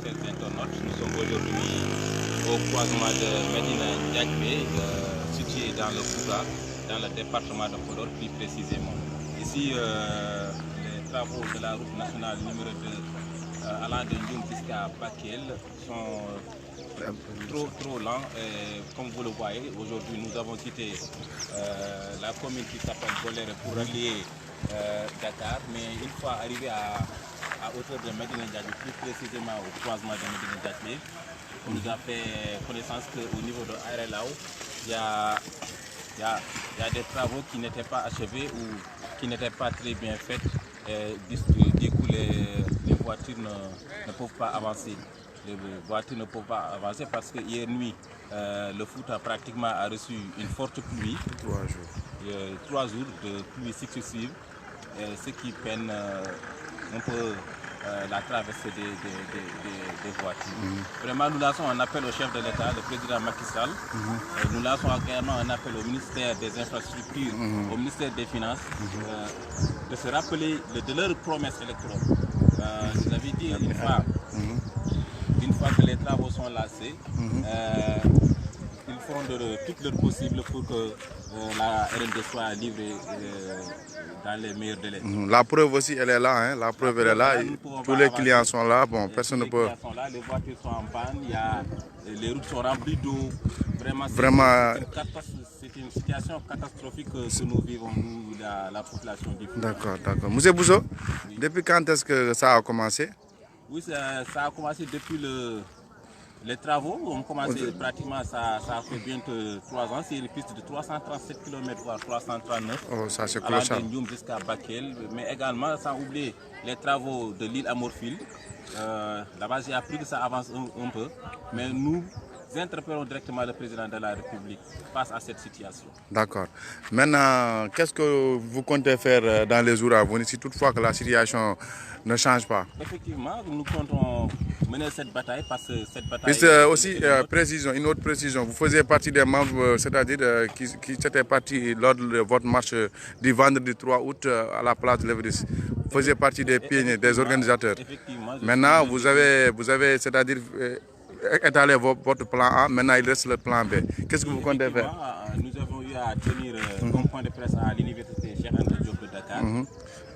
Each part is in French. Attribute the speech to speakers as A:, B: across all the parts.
A: chers internautes, nous sommes aujourd'hui au croisement de Medina Ndiagbé, situé dans le Fouta, dans le département de Podor plus précisément. Ici, les travaux de la route nationale numéro 2 allant de Ndioum jusqu'à Bakel sont trop lents. Comme vous le voyez, aujourd'hui nous avons quitté la commune qui s'appelle Bolère pour relier Dakar, mais une fois arrivé à hauteur de Medina Ndiagbé, plus précisément au croisement de Medina Ndiagbé, on nous a fait connaissance qu'au niveau de Aérelao, il y a des travaux qui n'étaient pas achevés ou qui n'étaient pas très bien faits. Du coup, les voitures ne peuvent pas avancer. Les voitures ne peuvent pas avancer parce que hier nuit, le Fouta pratiquement a reçu une forte pluie. 3 jours de pluie successive, ce qui peine un peu la traversée des voitures. Vraiment, nous lançons un appel au chef de l'État, le président Macky Sall. Nous lançons également un appel au ministère des Infrastructures, au ministère des Finances, de se rappeler de leurs promesses électorales. Je l'avais dit une fois que les travaux sont lancés, ils feront tout leur possible pour que la RN2 soit livrée dans les meilleurs délais.
B: La preuve aussi, elle est là. Hein? La preuve, elle est là. Tous les clients sont là. Bon, personne ne peut.
A: Les voitures sont en panne. Les routes sont remplies d'eau.
B: Vraiment.
A: C'est une situation catastrophique que nous vivons, nous, la population du Fouta.
B: D'accord, d'accord. Monsieur Bousso, oui. Depuis quand est-ce que ça a commencé?
A: Oui, ça a commencé depuis les travaux ont commencé pratiquement, ça fait bientôt 3 ans. C'est une piste de 337 km, voire 339.
B: Oh, ça c'est colossal.
A: Jusqu'à Bakel, mais également sans oublier les travaux de l'île Amorphile. Là-bas, j'ai appris que ça avance un peu, mais nous interpellons directement le président de la République face à cette situation.
B: D'accord. Maintenant, qu'est-ce que vous comptez faire dans les jours à venir si toutefois que la situation ne change pas?
A: Effectivement, nous comptons mener cette bataille parce que cette bataille...
B: Précision, une autre précision. Vous faisiez partie des membres, c'est-à-dire qui étaient partis lors de votre marche du vendredi 3 août à la place de l'Everis. Vous faisiez partie des pionniers, des organisateurs.
A: Effectivement.
B: Maintenant, vous avez c'est-à-dire... étaler votre plan A, maintenant il reste le plan B. Qu'est-ce que vous comptez faire?
A: Nous avons eu à tenir un point de presse à l'université Cheikh Anta Diop de Dakar.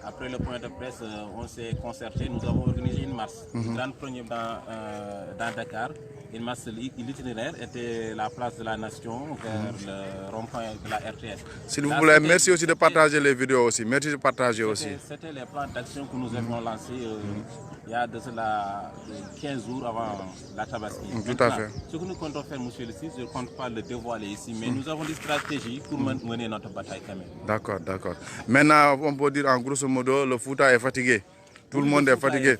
A: Après le point de presse, on s'est concerté, nous avons organisé une marche. Le 31er dans Dakar, une marche, l'itinéraire était la place de la Nation vers le rond-point de la RTS.
B: S'il vous plaît, merci aussi de partager les vidéos aussi. Merci de partager aussi.
A: C'était les plans d'action que nous avions lancés il y a de cela 15 jours avant la Tabaski.
B: Tout à fait.
A: Ce que nous comptons faire, monsieur le ministre, je ne compte pas le dévoiler ici, mais nous avons des stratégies pour mener notre bataille quand même.
B: D'accord, d'accord. Maintenant, on peut dire en grosso modo, le Fouta est fatigué. Tout le monde est fatigué.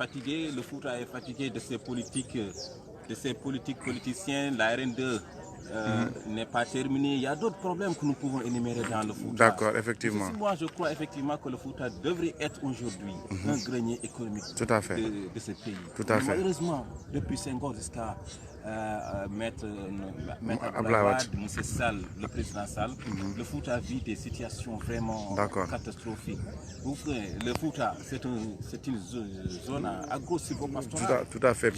A: Le Fouta est fatigué de ces politiques, politiciens. La RN2 n'est pas terminée. Il y a d'autres problèmes que nous pouvons énumérer dans le Fouta.
B: D'accord, effectivement.
A: Moi, je crois effectivement que le Fouta devrait être aujourd'hui un grenier économique de ce pays.
B: Tout à fait.
A: Malheureusement, depuis Senghor jusqu'à Maître Abdoulaye, M. Sall, le président Sall, le Fouta vit des situations vraiment catastrophiques. Le Fouta, c'est une zone agro-silvopastorale.
B: Tout à fait.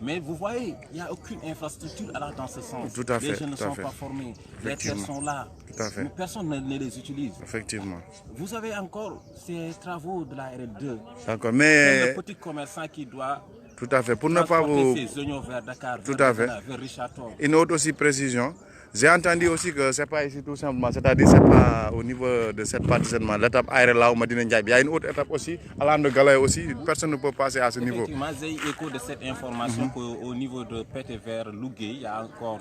A: Mais vous voyez, il n'y a aucune infrastructure allant dans ce sens.
B: Tout à fait.
A: Les jeunes ne sont pas formés, les terres sont là.
B: Tout à fait.
A: Personne ne les utilise.
B: Effectivement.
A: Vous avez encore ces travaux de la RN2.
B: D'accord, mais...
A: le petit commerçant qui doit...
B: Tout à fait. Pour ne pas vous...
A: ces oignons vers Dakar,
B: tout à fait.
A: Vers Richard-Toll.
B: Une autre aussi précision. J'ai entendu aussi que ce n'est pas ici tout simplement, c'est-à-dire c'est pas au niveau de cette partie seulement, l'étape Aérelao Medina Ndiagbé. Il y a une autre étape aussi, allant de Galaye aussi, personne ne peut passer à ce niveau.
A: Effectivement, j'ai eu écho de cette information qu'au niveau de Pété vers Lougué, il y a encore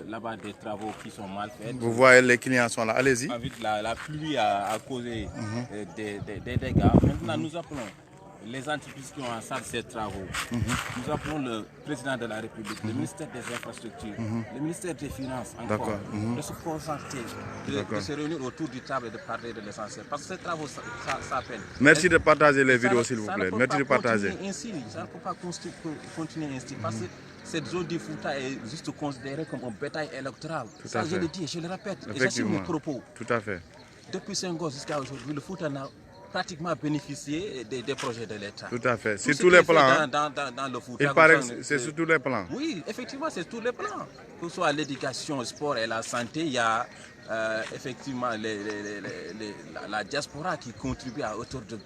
A: là-bas des travaux qui sont mal faits.
B: Vous voyez, les clients sont là, allez-y.
A: La pluie a causé des dégâts. Maintenant, nous appelons les entreprises qui ont en charge ces travaux. Nous appelons le président de la République, le ministère des Infrastructures, le ministère des Finances encore, de se concentrer, de se réunir autour du table et de parler de l'essentiel. Parce que ces travaux, ça peine.
B: Merci de partager les vidéos, s'il vous plaît. Merci de partager.
A: Ça ne peut pas continuer ainsi. Parce que cette zone du Fouta est juste considérée comme un bétail électoral. Ça, je le dis, je le répète, et j'assume mes propos.
B: Tout à fait.
A: Depuis Senghor jusqu'à aujourd'hui, le Fouta n'a pratiquement bénéficier des projets de l'État.
B: Tout à fait.
A: Sur
B: Sur tous les plans.
A: Dans le foot.
B: Il paraît que c'est sur tous les plans.
A: Oui, effectivement, c'est sur tous les plans. Que ce soit l'éducation, le sport et la santé, il y a effectivement la diaspora qui contribue à autour de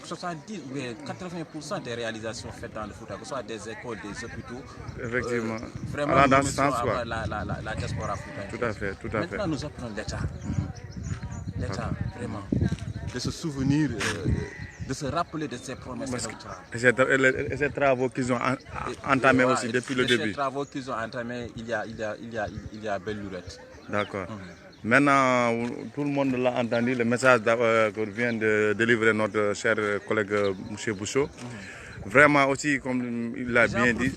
A: 70 ou 80% des réalisations faites dans le foot, que ce soit des écoles, des hôpitaux.
B: Effectivement.
A: Vraiment,
B: Alors, dans ce sens, quoi.
A: La diaspora foot.
B: Tout à fait, tout à fait.
A: Maintenant, nous apprenons l'État. L'État, vraiment. De se souvenir, de se rappeler de ces promesses électorales.
B: Et ces travaux qu'ils ont entamés aussi depuis le début.
A: Ces travaux qu'ils ont entamés, il y a belle lurette.
B: D'accord. Maintenant, tout le monde l'a entendu, le message que vient de délivrer notre cher collègue M. Bousso. Vraiment aussi, comme il l'a bien dit,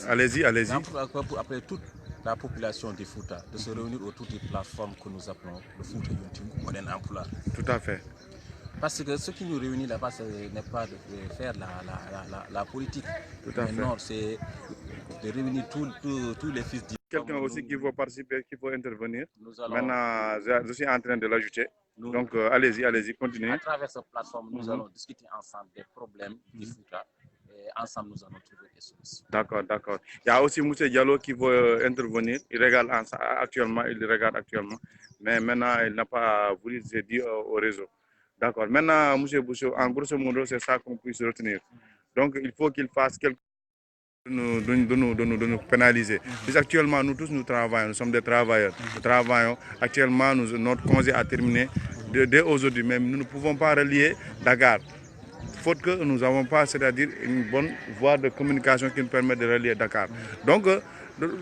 B: allez-y, allez-y.
A: Pour appeler toute la population du Fouta de se réunir autour des plateformes que nous appelons le Fouta Yunting Modern Emploi.
B: Tout à fait.
A: Parce que ce qui nous réunit là-bas, ce n'est pas de faire la politique.
B: Tout à fait.
A: Non, c'est de réunir tous les fils d'Ivoire.
B: Quelqu'un aussi qui veut participer, qui veut intervenir. Maintenant, je suis en train de l'ajouter. Donc, allez-y, allez-y, continuez.
A: À travers cette plateforme, nous allons discuter ensemble des problèmes du Fouta. Et ensemble, nous allons trouver des solutions.
B: D'accord, d'accord. Il y a aussi M. Diallo qui veut intervenir. Il regarde actuellement, mais maintenant, il n'a pas voulu se dire au réseau. D'accord. Maintenant, M. Bousso, en grosso modo, c'est ça qu'on puisse retenir. Donc, il faut qu'il fasse quelque chose de nous pénaliser. Actuellement, nous tous, nous travaillons. Nous sommes des travailleurs. Nous travaillons. Actuellement, notre congé a terminé dès aujourd'hui. Même nous ne pouvons pas relier Dakar. Faute que nous n'avons pas, c'est-à-dire une bonne voie de communication qui nous permet de relier Dakar. Donc,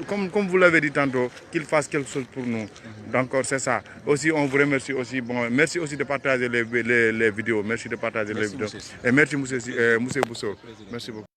B: comme vous l'avez dit tantôt, qu'il fasse quelque chose pour nous. Donc, c'est ça. Aussi, on vous remercie aussi. Bon, merci aussi de partager les vidéos. Merci de partager les vidéos. Et merci, M. Bousso. Merci beaucoup.